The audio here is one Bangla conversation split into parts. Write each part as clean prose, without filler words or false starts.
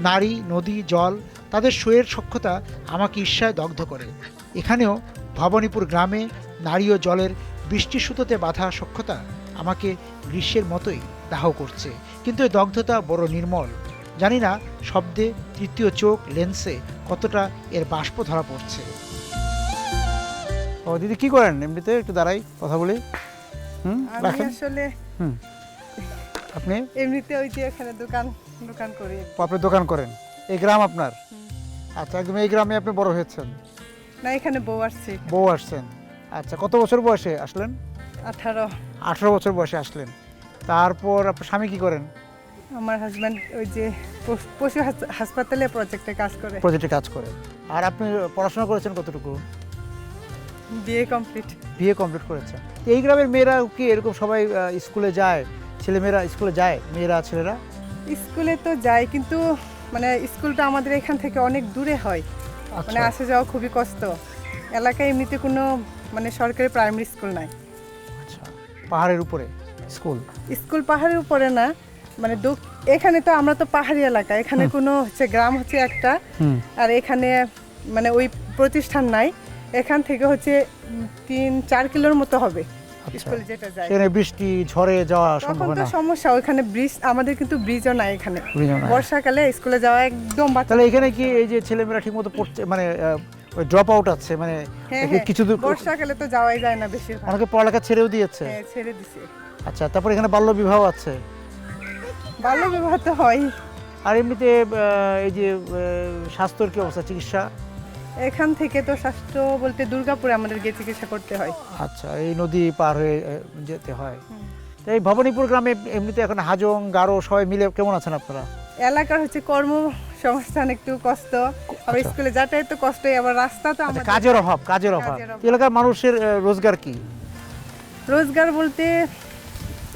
নারী, নদী, জল, তাদের শোয়ের সখ্যতা আমাকে ঈর্ষায় দগ্ধ করে। এখানেও ভবানীপুর গ্রামে নারী ও জলের বৃষ্টির সুতোতে বাঁধা সখ্যতা আমাকে গ্রীষ্মের মতোই দাহ করছে। কিন্তু এই দগ্ধতা বড় নির্মল। জানি না শব্দে, তৃতীয় চোখ, লেন্সে কতটা এর বাষ্প ধরা পড়ছে। ও দিদি কি করেন এমনিতে? একটু দাঁড়াই, কথা বলি। আমি আসলে আপনি এমনিতে ওই যে এখানে দোকান করি। আপনি দোকান করেন? এই গ্রাম আপনার? আচ্ছা, একদম এই গ্রামে আপনি বড় হয়েছেন? না, এখানে বউ আসছে। বউ আসছেন? আচ্ছা, কত বছর বয়সে আসলেন? 18 বছর বয়সে আসলেন। তারপর আপনার স্বামী কি করেন? আমার হাজব্যান্ড ওই যে পশু হাসপাতালে প্রজেক্টে কাজ করে। আর আপনি পড়াশোনা করেছেন কতটুকু? BA complete. বিএ কমপ্লিট করেছেন। এই গ্রামের মেয়েরা কি এরকম সবাই স্কুলে যায়? ছেলেমেয়েরা স্কুলে যায়? মেয়েরা, ছেলেরা স্কুলে তো যায়, কিন্তু মানে স্কুলটা আমাদের এখান থেকে অনেক দূরে হয়। মানে আসা যাওয়া খুবই কষ্ট। এলাকায় এমনিতে কোনো মানে সরকারি প্রাইমারি স্কুল নাই। আচ্ছা, পাহাড়ের উপরে স্কুল পাহাড়ের উপরে না, মানে এখানে তো আমরা তো পাহাড়ি এলাকা, এখানে কোনো হচ্ছে গ্রাম হচ্ছে একটা, আর এখানে মানে ওই প্রতিষ্ঠান নাই। এখান থেকে হচ্ছে 3-4 কিলোর মতো হবে স্কুলে যেটা যায়। সেখানে বৃষ্টি ঝড়ে যাওয়া সম্ভব না? তখন তো সমস্যা, ওখানে ব্রিজ, আমাদের কিন্তু ব্রিজও নাই এখানে। বর্ষাকালে স্কুলে যাওয়া একদম বাচ্চা। তাহলে এখানে কি এই যে ছেলেমেয়েরা ঠিকমতো পড়ছে, মানে ওই ড্রপ আউট আছে, মানে কিছু দূর বর্ষাকালে তো যাওয়াই যায় না বেশিরভাগ। অনেকে পড়ালেখা ছেড়েও দিয়েছে? হ্যাঁ, ছেড়ে দিছে। আচ্ছা, তারপর এখানে বাল্য বিবাহ আছে? বাল্য বিবাহ তো হয়। আর এমনিতে এই যে স্বাস্থ্যের কি অবস্থা, চিকিৎসা? এখান থেকে তো স্বাস্থ্য বলতে দুর্গাপুরে আমাদের গিয়ে চিকিৎসা করতে হয়। আচ্ছা, এই নদী পার হয়ে যেতে হয়। এই ভবানীপুর গ্রামে এমনিতে এখন হাজং, গারো সবাই মিলে কেমন আছেন আপনারা? এলাকার হচ্ছে কর্মসংস্থান একটু কষ্ট, আবার স্কুলে যাতায়াত তো কষ্টই, আবার রাস্তা তো আমাদের কাজের অভাব। এলাকার মানুষের রোজগার কি? রোজগার বলতে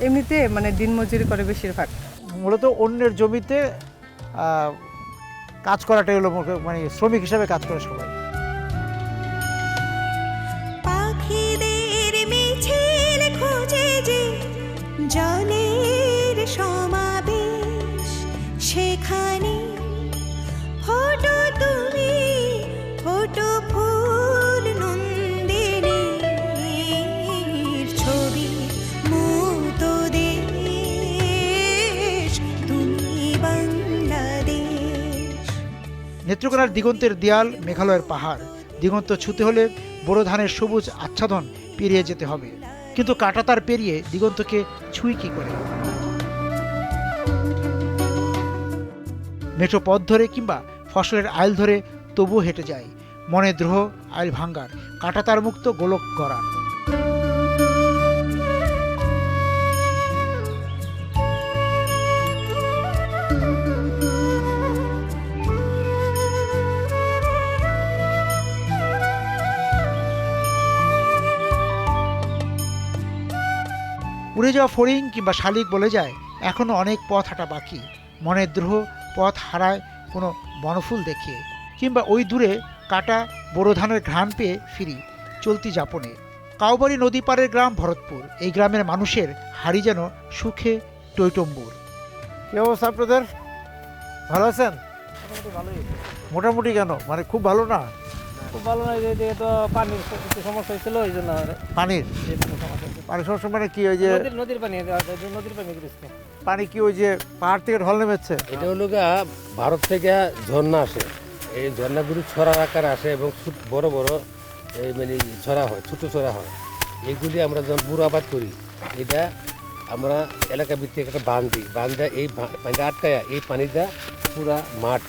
এমনিতে মানে দিনমজুরি করে বেশিরভাগ। মূলত অন্যের জমিতে কাজ করাটাই হলো, মানে শ্রমিক হিসাবে কাজ করে সবাই। পাখিদের মিছিল খুঁজে যে জলের সমাবেশ, সেখানে ফটো তুমি, ফটো ফুল নন্দিনীর ছবি, মুতো দেশ তুমি বাংলাদেশ। নেত্রকোনার দিগন্তের দেয়াল, মেঘালয়ের পাহাড়। দিগন্ত ছুতে হলে বোরো ধানের সবুজ আচ্ছাদন পেরিয়ে যেতে হবে, কিন্তু কাঁটাতার পেরিয়ে দিগন্তকে ছুঁই কি করে? মেঠো পথ ধরে কিংবা ফসলের আইল ধরে তবুও হেঁটে যায়। মনে দ্রোহ, আইল ভাঙ্গার, কাঁটাতার মুক্ত গোলক গড়ান। উড়ে যাওয়া ফড়িং কিংবা শালিক বলে যায়, এখনো অনেক পথ হাঁটা বাকি। মনের দ্রোহ পথ হারায় কোনো বনফুল দেখিয়ে, কিংবা ওই দূরে কাটা বোরো ধানের ঘ্রাণ পেয়ে ফিরি চলতি যাপনে। কাউবাড়ি নদী পাড়ের গ্রাম ভরতপুর। এই গ্রামের মানুষের হাড়ি যেন সুখে টইটম্বুর। কি অবস্থা আপনাদের? ভালো আছেন? মোটামুটি কেন, মানে খুব ভালো না? খুব ভালো নয়, যে তো পানির সমস্যা হয়েছিল, ওই জন্য। পানির সমস্যা মানে কি? ওই যে নদীর পানি পানি কি ওই যে পাহাড় থেকে ঢল নেমেছে? এটা হলো ভারত থেকে ঝর্ণা আসে, এই ঝর্ণাগুলি ছড়ার আকারে আসে এবং বড় বড় এই মানে ছড়া হয়, ছোট ছড়া হয়। এইগুলি আমরা যখন বুড়ো আবাদ করি, এটা আমরা এলাকা ভিত্তিক একটা বাঁধ দিই, বাঁধটা এই পানিটা আটকায়, এই পানিটা পুরা মাঠ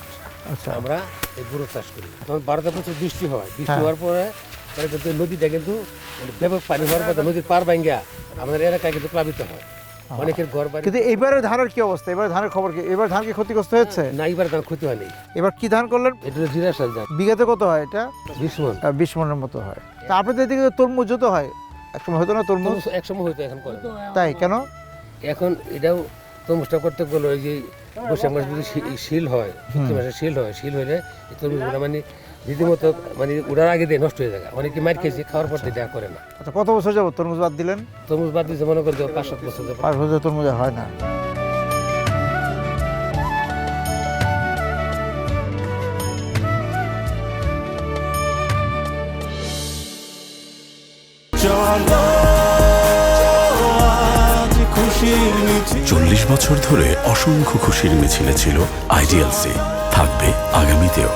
আমরা এই বুড়ো চাষ করি। তখন ভারতে প্রচুর বৃষ্টি হয়, বৃষ্টি হওয়ার পরে নদীটা কিন্তু ব্যাপক পানি হওয়ার পর নদীর পার ভাঙ্গা আমাদের এলাকায় কিন্তু প্লাবিত হয়, অনেকের ঘর বাড়ি। কিন্তু এবারে ধানের কি অবস্থা? এবার ধানের খবর কি? এবার ধান কি ক্ষতিগ্রস্ত হয়েছে? না, এবার ধান ক্ষতি হয়নি। এবার কি ধান করলেন? এটা জিরা সার ধান। বিঘাতে কত হয় এটা? 20 মণ। 20 মণের মতো হয়। তা আপনাদের এদিকে তরমুজ তো হয়, একসময় হতো না তরমুজ? একসময় হয়তো, এখন করে। তাই কেন? এখন এটাও তরমুজটা করতে গেলে ওই যে বৈশাখ মাস যদি শিল হয়, চৈত্র মাসে শিল হইলে এই তরমুজগুলো মানে রীতিমতো মানে ওটার আগে দিয়ে নষ্ট হয়ে যায়। অনেকে মার খেয়েছে, খাওয়ার পর দেওয়া করে না। আচ্ছা, কত বছর যাবো তরমুজ বাদ দিলেন? তরমুজ বাদ দিয়েছে মনে করে 5-7 বছর। 5 বছর তরমুজ হয় না। চলো আজ খুশির মিছিল। 40 বছর ধরে অসংখ্য খুশির মিছিলে ছিল আইডিএলসি, থাকবে আগামীতেও।